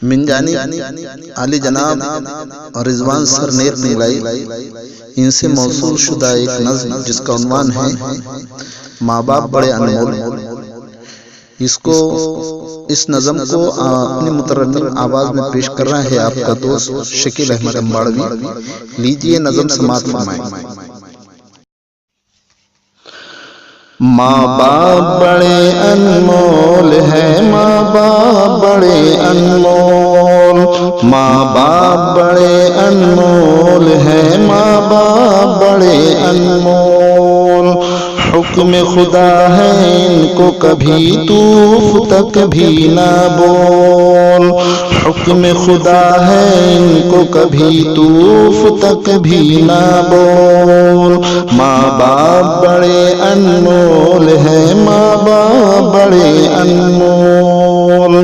من جانب علی جناب رضوان سر نیر پنگلائی ان سے موصول شدہ ایک نظم جس کا عنوان ہے ماں باپ بڑے انمول۔ اس نظم کو اپنی مترنم آواز میں پیش کر رہا ہے آپ کا دوست شکیل احمد امباڑوی۔ لیجئے نظم سماعت فرمائیں۔ ماں باپ بڑے انمول ہے، ماں باپ بڑے انمول، ماں باپ بڑے انمول ہے، ماں باپ بڑے انمول۔ حکم خدا ہے ان کو کبھی تو اف تک بھی نہ بول، حکم خدا ہے ان کو کبھی تو اف تک بھی نہ بول۔ ماں باپ بڑے انمول ہے، ماں باپ بڑے انمول۔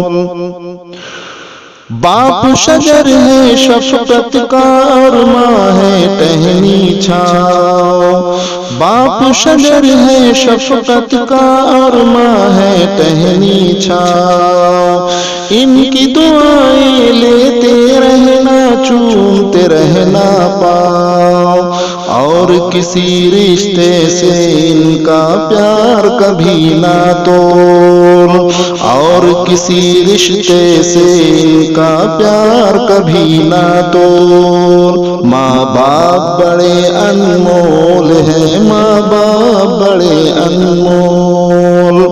باپ شجر ہے شفقت کا اور ماں ہے ٹہنی چھاؤ، باپ شجر ہے شفقت کا اور ماں ہے ٹہنی چھاؤ۔ ان کی دعائیں لیتے رہنا، چومتے رہنا پاؤ، اور کسی رشتے سے ان کا پیار کبھی نہ توڑ، اور کسی رشتے سے ان کا پیار کبھی نہ توڑ۔ ماں باپ بڑے انمول ہے، ماں باپ بڑے انمول۔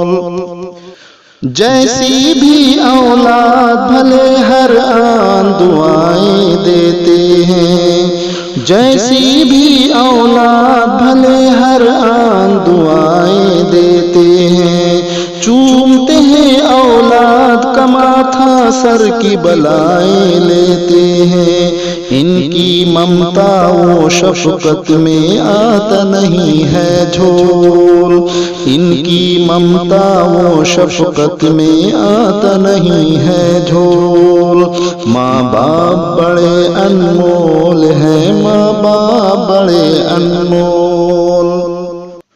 جیسی بھی اولاد بھلے ہر آن دعائیں دیتے ہیں، جیسی بھی اولاد بھلے ہر آن دعائیں دیتے ہیں۔ چومتے ہیں اولاد کا ماتھا، سر کی بلائیں لیتے ہیں۔ ان کی ممتا و شفقت میں آتا نہیں ہے جھول، ان کی ممتا و شفقت میں آتا نہیں ہے جھول۔ ماں باپ بڑے انمول ہے، ماں باپ بڑے انمول۔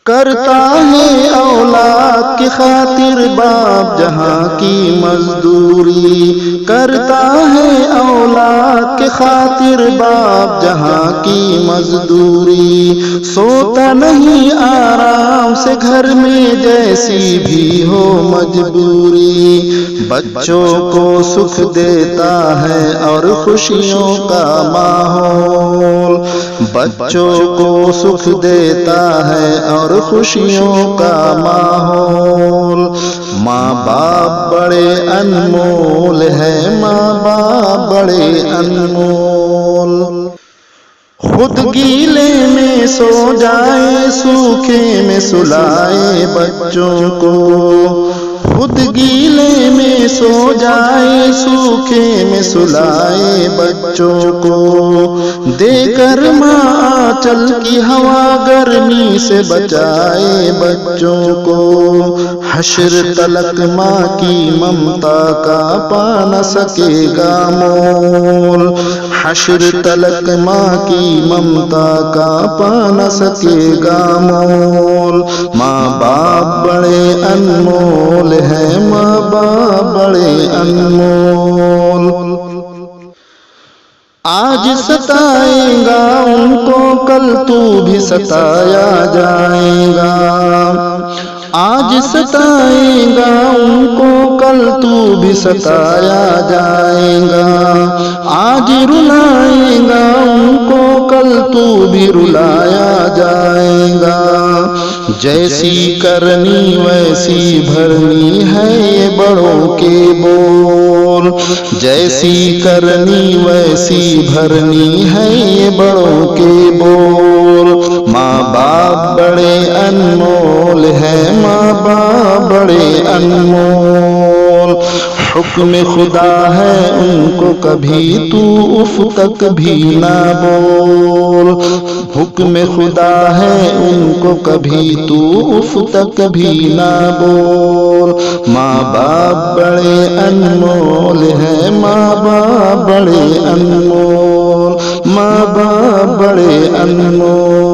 کرتا ہے اولاد کی خاطر باپ جہاں کی مزدوری، کرتا ہے اولاد کی خاطر باپ جہاں کی مزدوری۔ سوتا نہیں آرام سے گھر میں جیسی بھی ہو مجبوری، بچوں کو سکھ دیتا ہے اور خوشیوں کا ماحول، بچوں کو سکھ دیتا ہے اور خوشیوں کا ماحول۔ ماں باپ بڑے انمول ہے، ماں باپ بڑے انمول۔ خود گیلے میں سو جائے، سوکھے میں سلائے بچوں کو، خود گیلے میں سو جائے، سوکھے میں سلائے بچوں کو۔ دے کر ماں آنچل کی ہوا، گرمی سے بچائے بچوں کو۔ حشر تلک ماں کی ممتا کا پا نہ سکے گا مول، حشر تلک ماں کی ممتا کا پا نہ سکے گا مول۔ ماں باپ بڑے انمول ہے، ماں باپ بڑے انمول۔ آج ستائے گا ان کو، کل تو بھی ستایا جائے گا، آج ستائے گا ان کو، کل تو بھی ستایا جائے گا۔ آج رلائے گا ان کو، کل تو بھی رلایا جائے گا۔ جیسی کرنی ویسی بھرنی ہے یہ بڑوں کے بول، جیسی کرنی ویسی بھرنی ہے یہ بڑوں کے بول۔ ماں باپ بڑے انمول ہے، ماں باپ بڑے انمول۔ حکم خدا ہے ان کو کبھی تو اف تک بھی نہ بول، حکم خدا ہے ان کو کبھی تو اف تک بھی نہ بول۔ ماں باپ بڑے انمول ہے، ماں باپ بڑے انمول، ماں باپ بڑے انمول۔